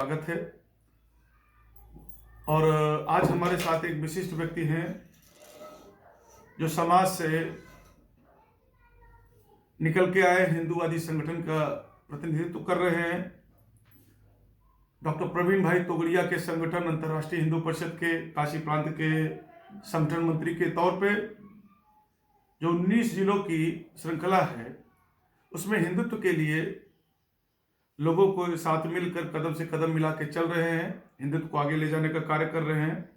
स्वागत है। और आज हमारे साथ एक विशिष्ट व्यक्ति हैं जो समाज से निकल के आए हिंदूवादी संगठन का प्रतिनिधित्व कर रहे हैं। डॉक्टर प्रवीण भाई तोगड़िया के संगठन अंतर्राष्ट्रीय हिंदू परिषद के काशी प्रांत के संगठन मंत्री के तौर पे जो 19 जिलों की श्रृंखला है उसमें हिंदुत्व के लिए लोगों को साथ मिलकर कदम से कदम मिला के चल रहे हैं, हिंदुत्व को आगे ले जाने का कार्य कर रहे हैं।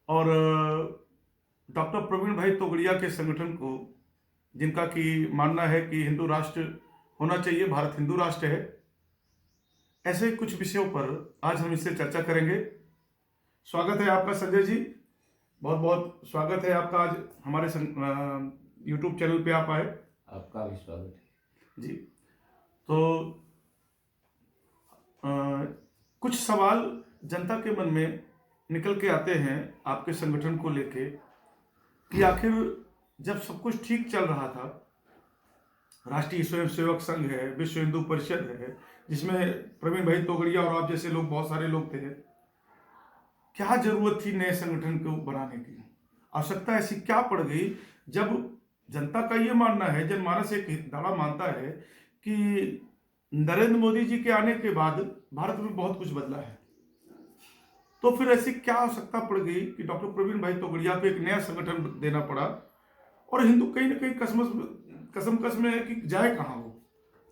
और डॉक्टर प्रवीण भाई तोगड़िया के संगठन को, जिनका कि मानना है कि हिंदू राष्ट्र होना चाहिए, भारत हिंदू राष्ट्र है, ऐसे कुछ विषयों पर आज हम इससे चर्चा करेंगे। स्वागत है आपका संजय जी, बहुत बहुत स्वागत है आपका। आज हमारे यूट्यूब चैनल पे आप आए। आपका भी स्वागत है जी। तो कुछ सवाल जनता के मन में निकल के आते हैं आपके संगठन को लेके कि आखिर जब सब कुछ ठीक चल रहा था, राष्ट्रीय स्वयंसेवक संघ है, विश्व हिंदू परिषद है, जिसमें प्रवीण भाई तोगड़िया और आप जैसे लोग, बहुत सारे लोग थे, क्या जरूरत थी नए संगठन को बनाने की? आवश्यकता ऐसी क्या पड़ गई जब जनता का ये मानना है, जनमानस एक दावा मानता है कि नरेंद्र मोदी जी के आने के बाद भारत में बहुत कुछ बदला है। तो फिर ऐसी क्या आवश्यकता पड़ गई कि डॉक्टर प्रवीण भाई तोगड़िया को एक नया संगठन देना पड़ा? और हिंदू कहीं ना कहीं कसमकस में है कि जाए कहाँ वो।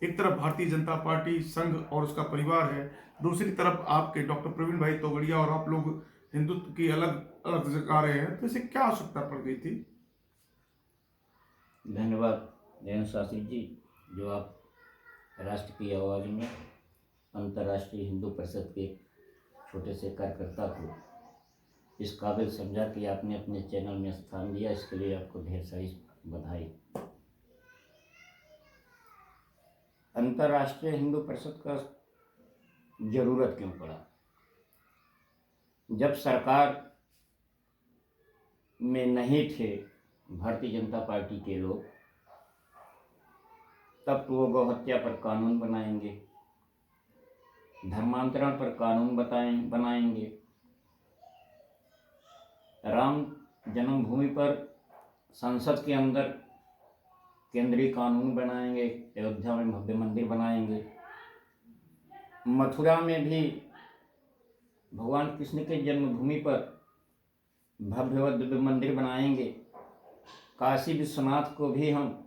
एक तरफ भारतीय जनता पार्टी संघ और उसका परिवार है, दूसरी तरफ आपके डॉक्टर प्रवीण भाई तोगड़िया और आप लोग हिंदुत्व की अलग अलग जगह रहे हैं। तो ऐसी क्या आवश्यकता पड़ गई थी? धन्यवाद जयंत शास्त्री जी, जो आप राष्ट्र की आवाज़ में अंतर्राष्ट्रीय हिंदू परिषद के छोटे से कार्यकर्ता को इस काबिल समझा कि आपने अपने चैनल में स्थान दिया, इसके लिए आपको ढेर सारी बधाई। अंतर्राष्ट्रीय हिंदू परिषद का जरूरत क्यों पड़ा? जब सरकार में नहीं थे भारतीय जनता पार्टी के लोग, तब तो वो गौहत्या पर कानून बनाएंगे, धर्मांतरण पर कानून बनाएंगे, राम जन्मभूमि पर संसद के अंदर केंद्रीय कानून बनाएंगे, अयोध्या में भव्य मंदिर बनाएंगे, मथुरा में भी भगवान कृष्ण के जन्मभूमि पर भव्य व दिव्य मंदिर बनाएंगे, काशी विश्वनाथ को भी हम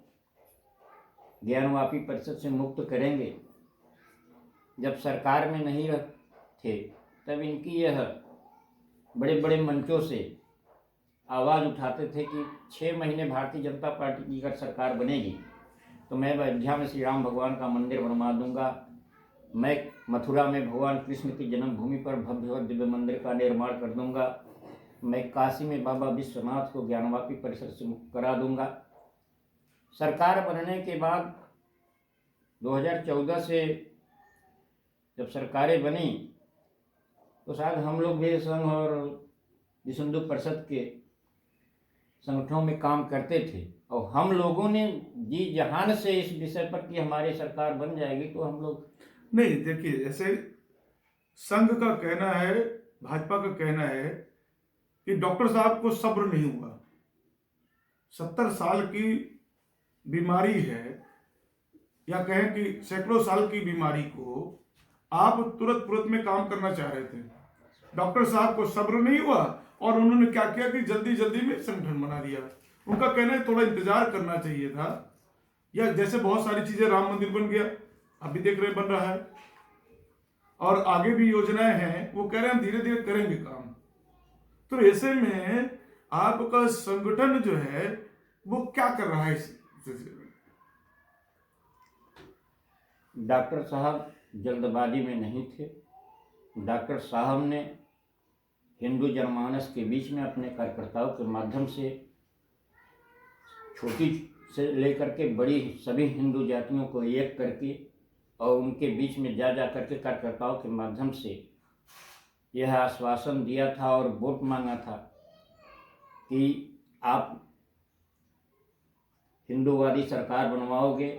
ज्ञानवापी परिषद से मुक्त करेंगे। जब सरकार में नहीं थे तब इनकी यह बड़े बड़े मंचों से आवाज़ उठाते थे कि 6 महीने भारतीय जनता पार्टी की अगर सरकार बनेगी तो मैं अयोध्या में श्री राम भगवान का मंदिर बनवा दूंगा, मैं मथुरा में भगवान कृष्ण की जन्मभूमि पर भव्य और दिव्य मंदिर का निर्माण कर दूंगा, मैं काशी में बाबा विश्वनाथ को ज्ञानवापी परिषद से मुक्त करा दूंगा। सरकार बनने के बाद 2014 से जब सरकारें बनी तो शायद हम लोग भी संघ और विश्व हिंदू परिषद के संगठनों में काम करते थे और हम लोगों ने जी जहान से इस विषय पर कि हमारी सरकार बन जाएगी तो हम लोग नहीं, देखिए, जैसे संघ का कहना है, भाजपा का कहना है कि डॉक्टर साहब को सब्र नहीं हुआ, 70 साल की बीमारी है, या कहें कि सैकड़ों साल की बीमारी को आप तुरंत में काम करना चाह रहे थे। डॉक्टर साहब को सब्र नहीं हुआ और उन्होंने क्या किया कि जल्दी जल्दी में संगठन बना दिया। उनका कहना है थोड़ा इंतजार करना चाहिए था, या जैसे बहुत सारी चीजें, राम मंदिर बन गया, अभी देख रहे बन रहा है, और आगे भी योजनाएं हैं, वो कह रहे हैं हम धीरे धीरे करेंगे काम। तो ऐसे में आपका संगठन जो है वो क्या कर रहा है इस सिलसिले में? डॉक्टर साहब जल्दबाजी में नहीं थे। डॉक्टर साहब ने हिंदू जनमानस के बीच में अपने कार्यकर्ताओं के माध्यम से छोटी से लेकर के बड़ी सभी हिंदू जातियों को एक करके और उनके बीच में जा करके कार्यकर्ताओं के माध्यम से यह आश्वासन दिया था और वोट मांगा था कि आप हिंदूवादी सरकार बनवाओगे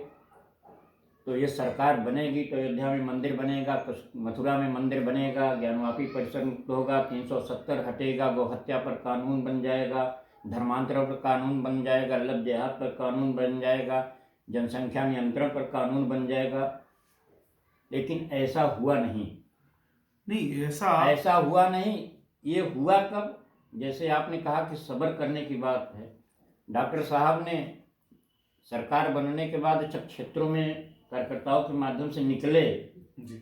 तो ये सरकार बनेगी तो अयोध्या में मंदिर बनेगा, मथुरा में मंदिर बनेगा, ज्ञानवापी परिसर मुक्त होगा, 370 हटेगा, गौ हत्या पर कानून बन जाएगा, धर्मांतरण पर कानून बन जाएगा, लव जिहाद पर कानून बन जाएगा, जनसंख्या नियंत्रण पर कानून बन जाएगा। लेकिन ऐसा हुआ नहीं। नहीं, ऐसा हुआ नहीं। ये हुआ कब? जैसे आपने कहा कि सब्र करने की बात है। डॉक्टर साहब ने सरकार बनने के बाद जब क्षेत्रों में कार्यकर्ताओं के माध्यम से निकले जी,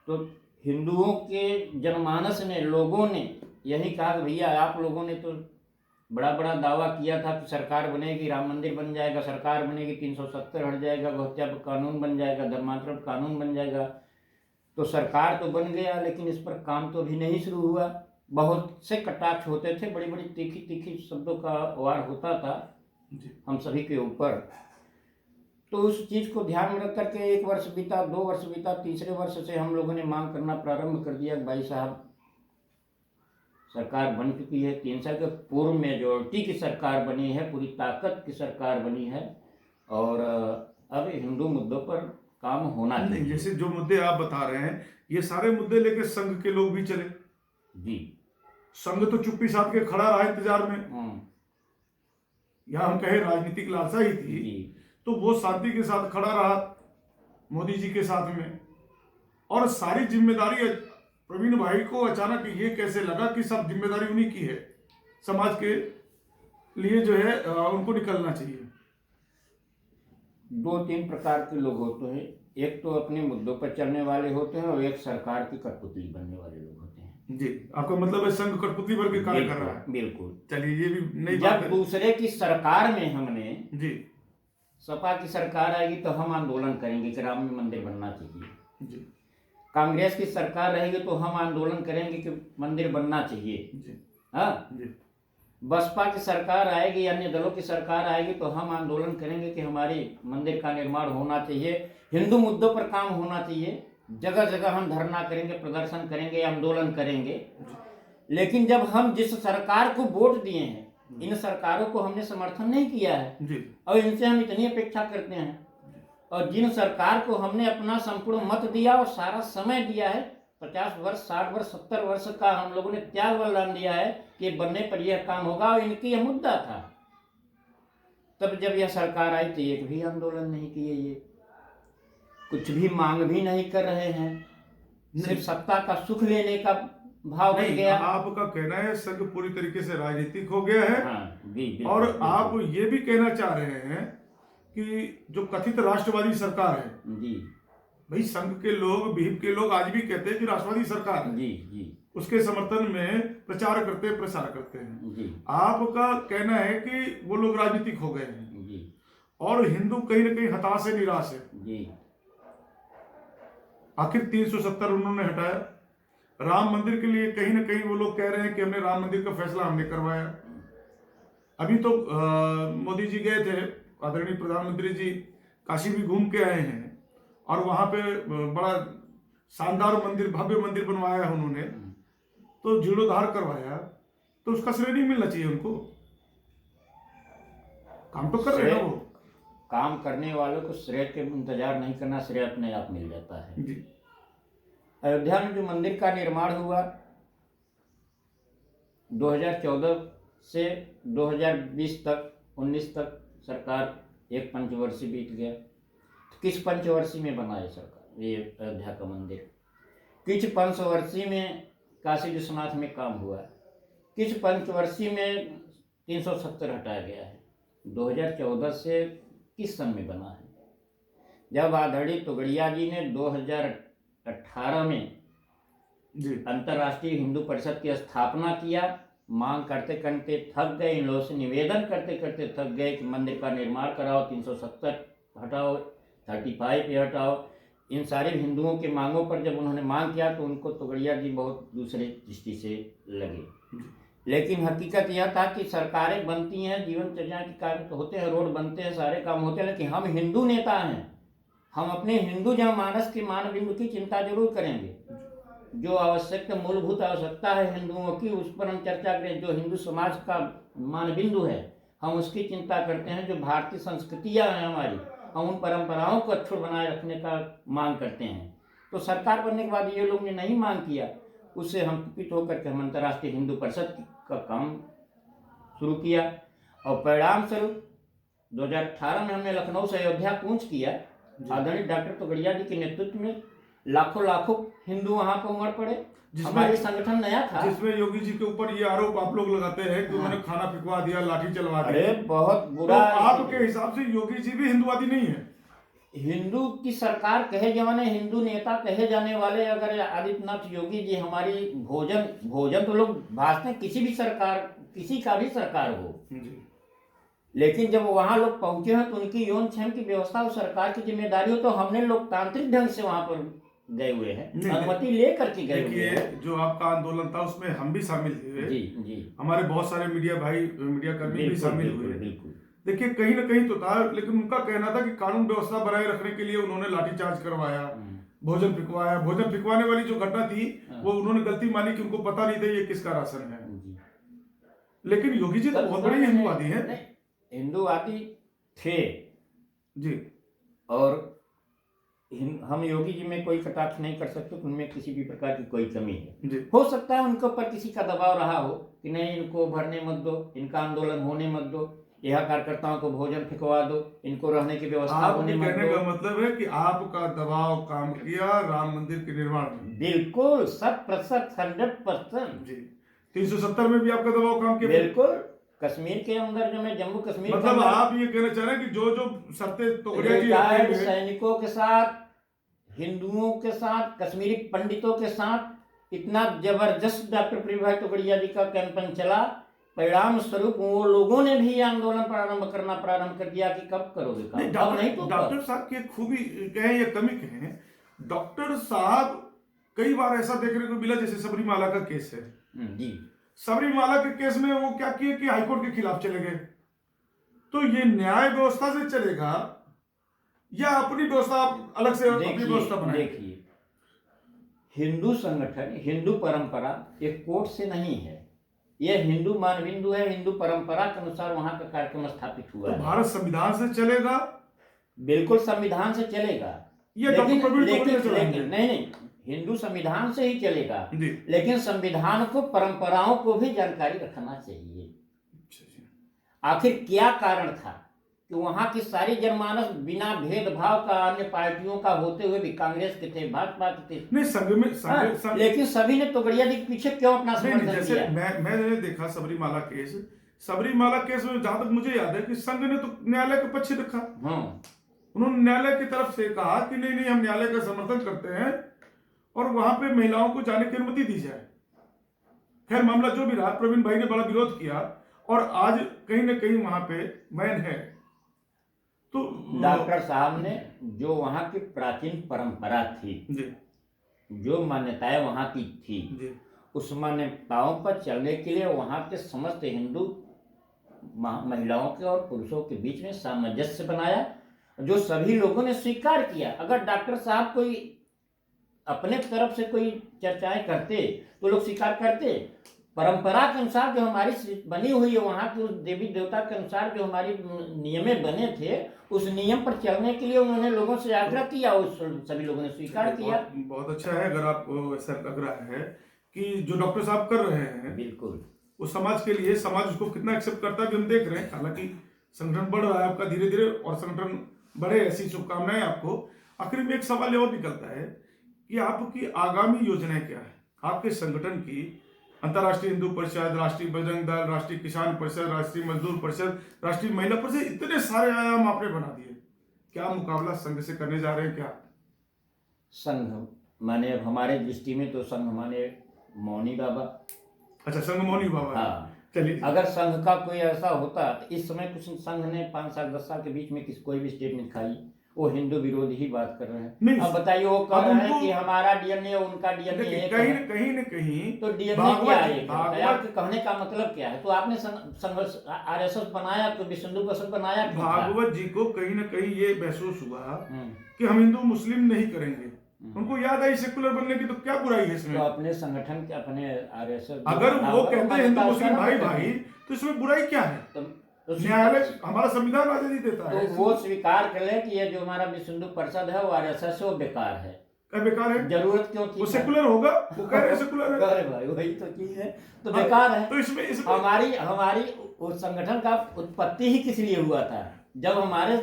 तो हिंदुओं के जनमानस ने, लोगों ने यही कहा कि भैया आप लोगों ने तो बड़ा बड़ा दावा किया था कि सरकार बनेगी, राम मंदिर बन जाएगा, सरकार बनेगी, 370 हट जाएगा, गौ हत्या पर कानून बन जाएगा, धर्मांतरण पर कानून बन जाएगा। तो सरकार तो बन गया, लेकिन इस पर काम तो अभी नहीं शुरू हुआ। बहुत से कटाक्ष होते थे, बड़ी बड़ी तीखी तीखी शब्दों का वार होता था हम सभी के ऊपर। तो उस चीज़ को ध्यान में रख करके 1 वर्ष बीता, 2 वर्ष बीता, तीसरे वर्ष से हम लोगों ने मांग करना प्रारंभ कर दिया। भाई साहब सरकार बन चुकी है, 3 साल के पूर्व मेजोरिटी की सरकार बनी है, पूरी ताकत की सरकार बनी है, और अब हिंदू मुद्दों पर काम होना चाहिए। जैसे जो मुद्दे आप बता रहे हैं, ये सारे मुद्दे लेके संघ के लोग भी चले जी। संघ तो चुप्पी साध के खड़ा रहा इंतजार में। या हम कहे राजनीतिक लालसा ही थी जी। तो वो शांति के साथ खड़ा रहा मोदी जी के साथ में। और सारी जिम्मेदारी प्रवीण भाई को अचानक ये कैसे लगा कि सब जिम्मेदारी उन्हीं की है, समाज के लिए जो है उनको निकलना चाहिए। 2-3 प्रकार के लोग होते हैं। एक तो अपने मुद्दों पर चलने वाले होते हैं और एक सरकार की कठपुतली बनने वाले लोग होते हैं। जी, आपका मतलब है संघ कठपुतली पर भी कार्य कर रहा है। बिल्कुल। चलिए, ये भी नई बात जब है। दूसरे की सरकार में हमने जी सपा की सरकार आएगी तो हम आंदोलन करेंगे कि राम मंदिर बनना चाहिए। जी कांग्रेस की सरकार रहेगी तो हम आंदोलन करेंगे कि मंदिर बनना चाहिए। जी हाँ। जी बसपा की सरकार आएगी, अन्य दलों की सरकार आएगी तो हम आंदोलन करेंगे कि हमारे मंदिर का निर्माण होना चाहिए, हिंदू मुद्दों पर काम होना चाहिए। जगह जगह हम धरना करेंगे, प्रदर्शन करेंगे, आंदोलन करेंगे। लेकिन जब हम जिस सरकार को वोट दिए हैं, इन सरकारों को हमने समर्थन नहीं किया है जी और इनसे हम इतनी अपेक्षा करते हैं, और जिन सरकार को हमने अपना संपूर्ण मत दिया और सारा समय दिया है, 50 वर्ष, 60 वर्ष, 70 वर्ष का हम लोगों ने त्याग बलिदान दिया है कि बनने पर यह काम होगा, और इनकी यह मुद्दा था। तब जब यह सरकार आई तो एक भी आंदोलन नहीं किए, ये कुछ भी मांग भी नहीं कर रहे हैं, सिर्फ सत्ता का सुख लेने का भाव बन गया। आपका कहना है संघ पूरी तरीके से राजनीतिक हो गया है। हाँ, जी, और बिल्कुल। आप ये भी कहना चाह रहे हैं कि जो कथित राष्ट्रवादी सरकार है, जी भाई संघ के लोग, विहिप के लोग आज भी कहते हैं कि राष्ट्रवादी सरकार है, जी जी उसके समर्थन में प्रचार करते, प्रसार करते हैं। जी आपका कहना है कि वो लोग राजनीतिक हो गए हैं जी और हिंदू कहीं ना कहीं हताश है, निराश है। जी। आखिर 370 उन्होंने हटाया, राम मंदिर के लिए कहीं ना कहीं वो लोग कह रहे हैं कि हमने राम मंदिर का फैसला हमने करवाया। अभी तो मोदी जी गए थे, आदरणीय प्रधानमंत्री जी काशी भी घूम के आए हैं और वहां पे बड़ा शानदार मंदिर, भव्य मंदिर बनवाया है उन्होंने, तो जीर्णोद्धार करवाया, तो उसका श्रेय नहीं मिलना चाहिए उनको? काम तो कर रहे हैं वो। काम करने वालों को श्रेय के इंतजार नहीं करना, श्रेय अपने आप मिल जाता है। जी अयोध्या में जो मंदिर का निर्माण हुआ 2014 से 2020 तक, 19 तक सरकार, एक पंचवर्षीय बीत गया। किस पंचवर्षीय में बना है सरकार ये अयोध्या का मंदिर? किस पंचवर्षीय में काशी विश्वनाथ में काम हुआ है? किस पंचवर्षीय में 370 हटाया गया है? 2014 से किस सन में बना है? जब आदरणीय तोगड़िया जी ने 2018 में जी अंतर्राष्ट्रीय हिंदू परिषद की स्थापना किया, मांग करते करते थक गए, इन लोगों से निवेदन करते करते थक गए कि मंदिर का निर्माण कराओ, 370 हटाओ, 35 पे हटाओ। इन सारे हिंदुओं के मांगों पर जब उन्होंने मांग किया तो उनको तोगड़िया जी बहुत दूसरे दृष्टि से लगे। लेकिन हकीकत यह था कि सरकारें बनती हैं, जीवनचर्या के कार्य तो होते हैं, रोड बनते हैं, सारे काम होते हैं, लेकिन हम हिंदू नेता हैं, हम अपने हिंदू जनमानस के मान बिंदु की चिंता जरूर करेंगे। जो आवश्यक मूलभूत आवश्यकता है हिंदुओं की, उस पर हम चर्चा करें। जो हिंदू समाज का मान बिंदु है, हम उसकी चिंता करते हैं। जो भारतीय संस्कृतियाँ हैं हमारी, और उन परंपराओं को अक्षुण्ण बनाए रखने का मांग करते हैं। तो सरकार बनने के बाद ये लोग ने नहीं मांग किया, उससे हम कुपित होकर के हम अंतर्राष्ट्रीय हिंदू परिषद का काम शुरू किया और परिणाम स्वरूप 2018 में हमने लखनऊ से अयोध्या कूच किया। आदरणीय डॉक्टर तोगड़िया जी के नेतृत्व में लाखों लाखों हिंदू वहां पर उमड़ पड़े। हमारे संगठन नया था, जिसमें योगी जी के ऊपर ये आरोप आप लोग लगाते हैं कि उन्होंने खाना फिकवा दिया, लाठी चलवा दी। अरे बहुत बुरा। तो आपके हिसाब से योगी जी भी हिंदुवादी नहीं है? हिंदू की सरकार कहे जाने, हिंदू नेता कहे जाने वाले अगर आदित्यनाथ योगी जी हमारी भोजन तो लोग भाषते किसी भी सरकार, किसी का भी सरकार हो जी, लेकिन जब वहां लोग पहुंचे हैं तो उनकी यौन क्षेम की व्यवस्था और सरकार की जिम्मेदारी हो, तो हमने लोकतांत्रिक ढंग से वहां पर गए हुए हैं, अनुमति ले करके गए हुए हैं। देखिए, जो आपका आंदोलन था उसमें हम भी शामिल थे। जी जी, हमारे बहुत सारे मीडिया कर्मी भी शामिल हुए। बिल्कुल। देखिए, कहीं ना कहीं तो था, लेकिन उनका कहना था कि कानून व्यवस्था बनाए रखने के लिए उन्होंने लाठीचार्ज करवाया, भोजन फिकवाया। भोजन फिकवाने वाली जो घटना थी वो उन्होंने गलती मानी कि उनको पता नहीं था ये किसका राशन है। लेकिन योगी जी तो बहुत बड़े हिंदुवादी हैं। हिंदुवादी थे जी, और हम योगी जी में कोई कटाक्ष नहीं कर सकते, उनमें किसी भी प्रकार की कोई कमी है जी। हो सकता है उनके ऊपर किसी का दबाव रहा हो कि नहीं इनको भरने मत दो, इनका आंदोलन होने मत दो, यह कार्यकर्ताओं को भोजन फिकवा दो, इनको रहने की व्यवस्था होने मत दो। कहने का मतलब है कि आपका दबाव काम किया राम मंदिर के निर्माण में? बिल्कुल 100%, 100%। जी, 370 में भी आपका दबाव काम किया? बिल्कुल। कश्मीर के अंदर जो मैं जम्मू कश्मीर मतलब आप ये कहना चाह रहे हैं कि जो जो शर्तें तोगड़िया जी रिटायर्ड सैनिकों के साथ, हिंदुओं के साथ, कश्मीरी पंडितों के साथ इतना जबरदस्त डॉक्टर प्रियभाई तोगड़िया जी का कैंपेन चला, परिणाम स्वरूप वो लोगों ने भी आंदोलन प्रारंभ कर दिया कि कब करोगे काम? नहीं तो डॉक्टर साहब की खूबी कहें या कमी कहें, डॉक्टर साहब कई बार ऐसा देखने को मिला, जैसे सबरीमाला का केस है जी, सबरीमाला के केस में वो क्या किए कि हाईकोर्ट के खिलाफ चले गए। तो ये न्याय व्यवस्था से चलेगा या अपनी व्यवस्था अलग से अपनी व्यवस्था बनाएंगे? देखिए, हिंदू संगठन, हिंदू परंपरा एक कोर्ट से नहीं है, यह हिंदू मानबिंदु है, हिंदू परंपरा के अनुसार वहां का कार्यक्रम स्थापित हुआ है। भारत संविधान से चलेगा? बिल्कुल संविधान से चलेगा, लेकिन नहीं, हिंदू संविधान से ही चलेगा, लेकिन संविधान को, परंपराओं को भी जानकारी रखना चाहिए। आखिर क्या कारण था कि वहां की सारी जनमानस बिना भेदभाव का अन्य पार्टियों का होते हुए भी कांग्रेस के थे, भाजपा के थे, नहीं संघ में लेकिन सभी ने तोगड़िया जी के पीछे क्यों अपना समर्थन दिया? मैंने देखा सबरीमाला केस में जहां तक मुझे याद है कि संघ ने तो न्यायालय का पक्ष रखा। उन्होंने न्यायालय की तरफ से कहा कि नहीं हम न्यायालय का समर्थन करते हैं और वहां पे महिलाओं को जाने की अनुमति दी जाए। खैर मामला जो भी रहा, प्रवीण भाई ने बड़ा विरोध किया और आज कहीं ना कहीं वहां पे मैन है। तो डॉक्टर साहब ने जो वहां की प्राचीन परंपरा थी जी, जो मान्यताएं वहां की थी जी, उस मान्यताओं पर चलने के लिए वहां के समस्त हिंदू महिलाओं के और पुरुषों के बीच में सामंजस्य बनाया, जो सभी लोगों ने स्वीकार किया। अगर डॉक्टर साहब कोई अपने तरफ से कोई चर्चाएं करते तो लोग स्वीकार करते। परंपरा के अनुसार जो हमारी बनी हुई है, वहाँ के उस देवी देवता के अनुसार जो हमारी नियमें बने थे, उस नियम पर चलने के लिए उन्होंने लोगों से आग्रह किया, उस सभी लोगों ने स्वीकार किया। बहुत अच्छा है अगर आप ऐसा लग रहा है कि जो डॉक्टर साहब कर रहे हैं बिल्कुल वो समाज के लिए, समाज उसको कितना एक्सेप्ट करता है हम देख रहे हैं। हालांकि संगठन बढ़ रहा है आपका धीरे धीरे, और संगठन बढ़े, ऐसी शुभकामनाएं आपको। आखिर में एक सवाल और निकलता है कि आपकी आगामी योजनाएं क्या है आपके संगठन की? अंतर्राष्ट्रीय हिंदू परिषद, राष्ट्रीय बजरंग दल, राष्ट्रीय किसान परिषद, राष्ट्रीय मजदूर परिषद, राष्ट्रीय महिला परिषद, इतने सारे आयाम आपने बना दिए। क्या मुकाबला संघ से करने जा रहे हैं क्या? संघ माने हमारे दृष्टि में तो संघ माने मौनी बाबा। अच्छा, संघ मौनी बाबा। हाँ, चलिए, अगर संघ का कोई ऐसा होता तो इस समय कुछ संघ ने 5 साल 10 साल के बीच में कोई भी स्टेटमेंट खाई, वो हिंदू विरोधी ही बात कर रहे हैं। अब बताइए, वो कह रहे हैं कि हमारा डीएनए उनका डीएनए है, कहीं न कहीं तो डीएनए क्या है? आपके कहने का मतलब क्या है? तो आपने संघर्ष आरएसएस बनाया तो विश्व हिंदू परिषद बनाया, भागवत जी को कहीं न कहीं ये महसूस हुआ कि हम हिंदू मुस्लिम नहीं करेंगे, उनको याद आई सेकुलर बनने की, तो क्या बुराई है इसमें? तो अपने संगठन के, अपने आरएसएस, अगर वो कहते हैं हिंदू मुस्लिम भाई भाई, तो इसमें बुराई क्या है? तो न्यायालय, हमारा संविधान आजादी देता है। तो वो स्वीकार कर ले कि ये जो हमारा विश्व हिंदू परिषद है वो आरएसएस वो बेकार है। क्या बेकार है? जरूरत क्यों थी? वो सेकुलर होगा, वो कह रहे हैं सेकुलर है। अरे भाई वही तो चीज है, तो बेकार है। तो इसमें हमारी उस संगठन का उत्पत्ति ही किस लिए हुआ था? जब हमारे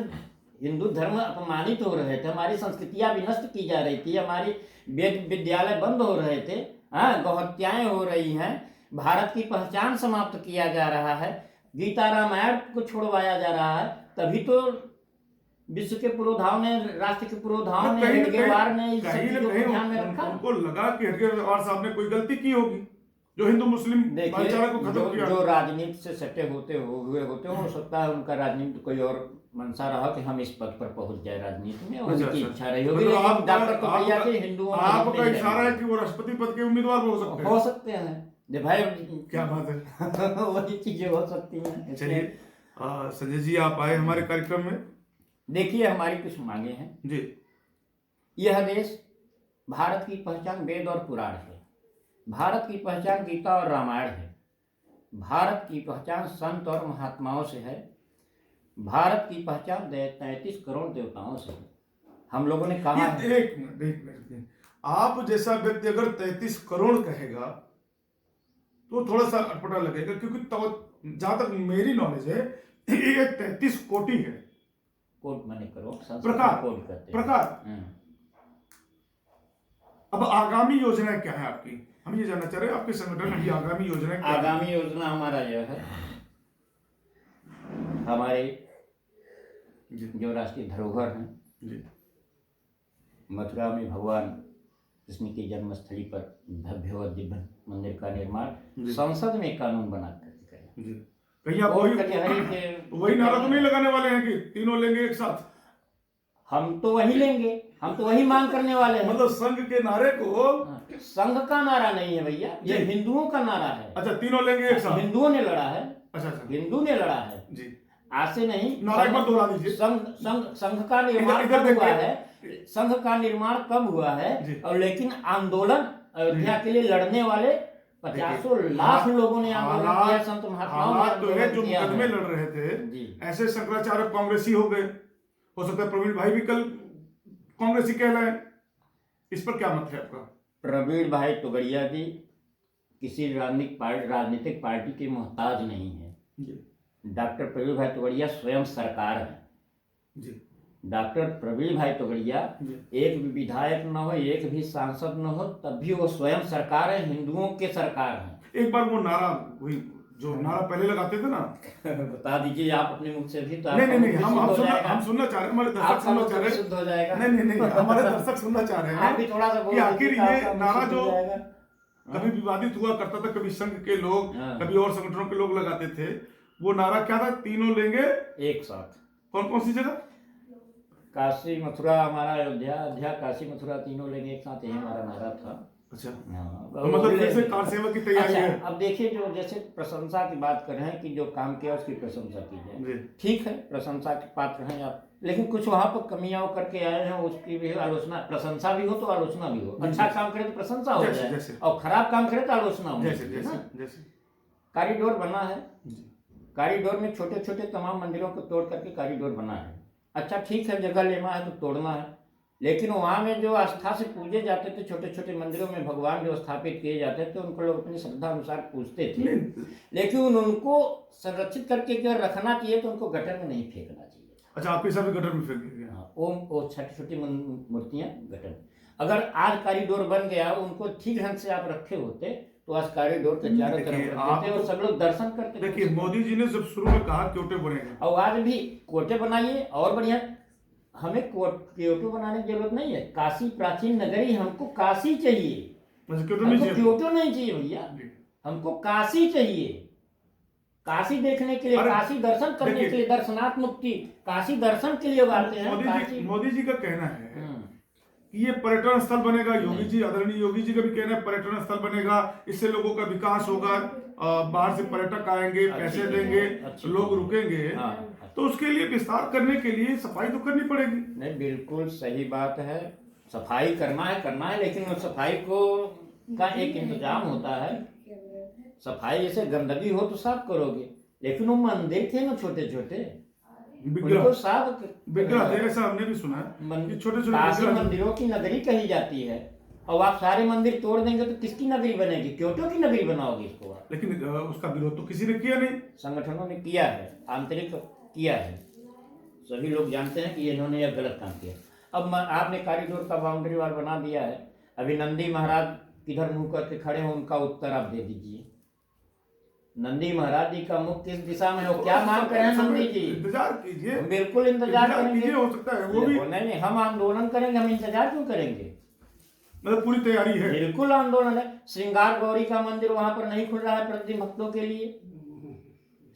हिंदू धर्म अपमानित हो रहे थे, हमारी संस्कृतियां विनष्ट की जा रही थी, हमारी वेद विद्यालय बंद हो रहे थे, हाँ, गौहत्याएं हो रही हैं, भारत की पहचान समाप्त किया जा रहा है, गीता रामायण को छोड़वाया जा रहा है, तभी तो विश्व के पुरोधाओं ने, राष्ट्र के पुरोधाओं ने, हेडगेवार ने इस सब चीजों को ध्यान में रखा। उनको लगा कि हेडगेवार साहब ने कोई गलती की होगी जो हिंदू मुस्लिम भाईचारा को खत्म किया। जो राजनीति से सटे होते हो सकता है उनका राजनीति कोई और मंशा रहा कि हम इस पद पर पहुंच जाए राजनीति में, उनकी इच्छा रही होगी। मतलब डॉक्टर कपड़िया के हिंदुओं आपका इशारा है कि वो राष्ट्रपति पद के उम्मीदवार हो सकते हैं। जे भाई क्या बात है, वही चीजें हो सकती हैं। चलिए संजय जी, आप आए हमारे कार्यक्रम में। देखिए, हमारी कुछ मांगे हैं जी। यह देश, भारत की पहचान वेद और पुराण है, भारत की पहचान गीता और रामायण है, भारत की पहचान संत और महात्माओं से है, भारत की पहचान 33 करोड़ देवताओं से है। हम लोगों ने कहा है, एक मिनट, आप जैसा व्यक्ति अगर 33 करोड़ कहेगा तो थोड़ा सा अटपटा लगेगा, क्योंकि जहां तक मेरी नॉलेज है ये 33 कोटि है। कोट माने करो, प्रकार, कोट करते प्रकार। अब आगामी योजना क्या है आपकी? हम ये जानना चाह रहे हैं आपके संगठन की आगामी योजना क्या है? आगामी योजना हमारा यह है, हमारे जो राष्ट्रीय धरोहर हैं, मथुरा में भगवान कृष्ण की जन्मस्थली पर भव्य और दिव्य मंदिर का निर्माण संसद में कानून बना करके करें। कहीं आप वही नारा तो नहीं लगाने वाले हैं कि तीनों लेंगे एक साथ? हम तो वही लेंगे, हम तो वही मांग करने वाले हैं। मतलब संघ के नारे को? संघ का नारा नहीं है भैया, ये हिंदुओं का नारा है। अच्छा, तीनों लेंगे एक साथ? हिंदुओं ने लड़ा है। अच्छा, हिंदू ने लड़ा है जी, आज से नहीं। नारा एक बार दोहरा दीजिए। संघ का निर्माण कब हुआ है? संघ का निर्माण कब हुआ है? और लेकिन आंदोलन अयोध्या के लिए लड़ने वाले 50 लाख लोगों ने आंदोलन किया, संत महात्माओं ने जो मुकदमे लड़ रहे थे, ऐसे शंकराचार्य कांग्रेसी हो गए, हो सकता है प्रवीण भाई भी कल कांग्रेसी कहलाए। इस पर क्या मत है आपका? प्रवीण भाई तोगड़िया जी किसी राजनीतिक पार्टी के मोहताज नहीं है। डॉक्टर प्रवीण भाई तोगड़िया स्वयं सरकार है जी। डॉक्टर प्रवीण भाई तोगड़िया एक भी विधायक न हो, एक भी सांसद न हो, तब भी वो स्वयं सरकार है, हिंदुओं के सरकार है। एक बार वो नारा, वही जो नारा पहले लगाते थे ना, बता दीजिए आप अपने मुख से भी। तो नहीं, हम सुनना चाह रहे हैं, हमारे दर्शक सुनना चाह रहे हैं। शुद्ध हो जाएगा। नहीं, हमारे दर्शक सुनना चाह रहे हैं भी थोड़ा सा कि आखिर ये नारा जो कभी विवादित हुआ करता था, कभी संघ के लोग, कभी और संगठनों के लोग लगाते थे, वो नारा क्या था? तीनों लेंगे एक साथ। कौन कौन सी जगह? काशी मथुरा, हमारा अयोध्या काशी मथुरा तीनों लेंगे एक साथ, यही हमारा नारा था। अच्छा, तो मतलब जैसे कार सेवा की तैयारी है। अब देखिए, जो जैसे प्रशंसा की बात कर रहे हैं कि जो काम किया उसकी प्रशंसा की जाए, ठीक है, प्रशंसा के पात्र हैं आप, लेकिन कुछ वहाँ पर कमियां करके आए हैं, उसकी भी आलोचना, प्रशंसा भी हो तो आलोचना भी हो। अच्छा काम करे तो प्रशंसा हो जाए, और खराब काम करे तो आलोचना हो। जैसे कॉरिडोर बना है, कॉरिडोर में छोटे छोटे तमाम मंदिरों को तोड़ करके कॉरिडोर बना है। अच्छा ठीक है, जगह लेना है तो तोड़ना है, लेकिन वहाँ में जो आस्था से पूजे जाते थे, छोटे छोटे मंदिरों में भगवान जो स्थापित किए जाते थे, उनको लोग अपनी श्रद्धा अनुसार पूजते थे, लेकिन उनको संरक्षित करके अगर रखना चाहिए तो उनको गटर में नहीं फेंकना चाहिए। अच्छा, आपके हिसाब से गटर में फेंक दिया? हाँ, वो छोटी छोटी मूर्तियाँ गटर में। अगर आज कॉरिडोर बन गया, उनको ठीक ढंग से आप रखे होते तो आज कॉरिडोर के चारों तरफ रखते और सब लोग दर्शन करते। देखिए, मोदी जी ने जब शुरू में कहा क्योटे बनेंगे, और आज भी कोटे बनाइए और बढ़िया। हमें क्योटो बनाने की जरूरत नहीं है, काशी प्राचीन नगरी, हमको काशी चाहिए, हमको क्योटो नहीं चाहिए भैया, हमको काशी चाहिए। काशी देखने के लिए, काशी दर्शन करने के लिए, दर्शनार्थ मुक्ति, काशी दर्शन के लिए आते हैं। मोदी जी का कहना है कि ये पर्यटन स्थल बनेगा। योगी जी, आदरणीय योगी जी का भी कहना है पर्यटन स्थल बनेगा, इससे लोगों का विकास होगा, बाहर से पर्यटक आएंगे, पैसे देंगे, लोग रुकेंगे। तो उसके लिए विस्तार करने के लिए सफाई तो करनी पड़ेगी। नहीं, बिल्कुल सही बात है, सफाई करना है, लेकिन उस सफाई को का एक इंतजाम होता है। सफाई जैसे गंदगी हो तो साफ करोगे, लेकिन वो मंदिर थे ना छोटे छोटे, विग्रह उनको साफ विग्रह थे, ऐसा हमने भी सुना है कि छोटे छोटे काशी विग्रह। मंदिरों की नगरी कही जाती है, और आप सारे मंदिर तोड़ देंगे तो किसकी नगरी बनेगी? क्योटो की नगरी बनाओगे इसको आप। लेकिन उसका विरोध तो किसी ने किया नहीं। संगठनों ने किया है, आंतरिक किया है, सभी लोग जानते हैं कि इन्होंने यह गलत काम किया। अब आपने कॉरिडोर का बाउंड्री वाल बना दिया है, अभी नंदी महाराज किधर मुंह करके खड़े हैं, उनका उत्तर आप दे दीजिए। नंदी महाराज जी का मुख किस दिशा में है, वो क्या मांग कर रहे हैं नंदी जी? इंतजार कीजिए, हम बिल्कुल इंतजार करेंगे। हो सकता है वो भी, नहीं, हम आंदोलन करेंगे, हम इंतजार क्यों करेंगे? मतलब पूरी तैयारी है। बिल्कुल आंदोलन है। श्रृंगार गौरी का मंदिर वहां पर नहीं खुल रहा है प्रतिदिन भक्तों के लिए।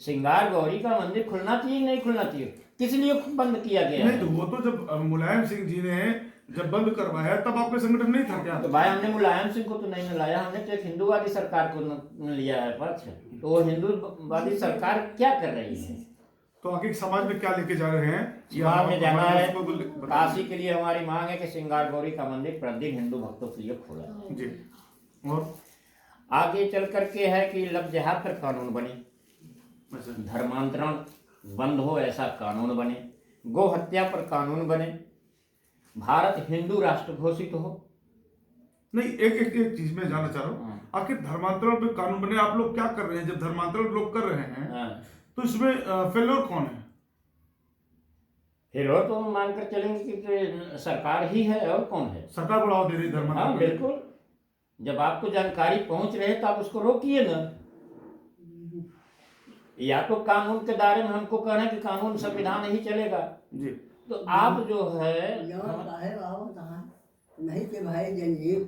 श्रृंगार गौरी का मंदिर खुलना चाहिए, नहीं खुलना चाहिए? किस लिए बंद किया गया नहीं है? तो वो तो जब मुलायम सिंह जी ने जब बंद करवाया तब आपका संगठन नहीं था क्या? तो भाई हमने मुलायम सिंह को तो नहीं लाया, हमने तो एक हिंदूवादी सरकार को लिया है पक्ष। तो वो हिंदूवादी सरकार क्या कर रही है? तो आगे समाज में क्या लेके जा रहे हैं? समाज में जाना है, बताइए। काशी के लिए हमारी मांग है कि श्रृंगार गौरी का मंदिर प्रतिदिन हिंदू भक्तों के लिए खोला जी। और आगे चल करके है कि लव जिहाद पर कानून बने, अच्छा, धर्मांतरण बंद हो ऐसा कानून बने, गो हत्या पर कानून बने, भारत हिंदू राष्ट्र घोषित हो। नहीं एक चीज मैं जानना चाह रहा हूँ, आखिर धर्मांतरण पे कानून बने, आप लोग क्या कर रहे हैं? जब धर्मांतरण लोग कर रहे हैं तो इसमें फेलोर कौन है? फिर वो तो हम मानकर चलेंगे कि सरकार ही है, और कौन है? सरकार बढ़ावा दे रही है हाँ धर्मांतरण। बिल्कुल, जब आपको जानकारी पहुंच रहे तो आप उसको रोकिए ना। या तो कानून के दायरे में हमको कहना है कि कानून संविधान ही चलेगा जी। तो आप जो है नहीं के भाई जनजीव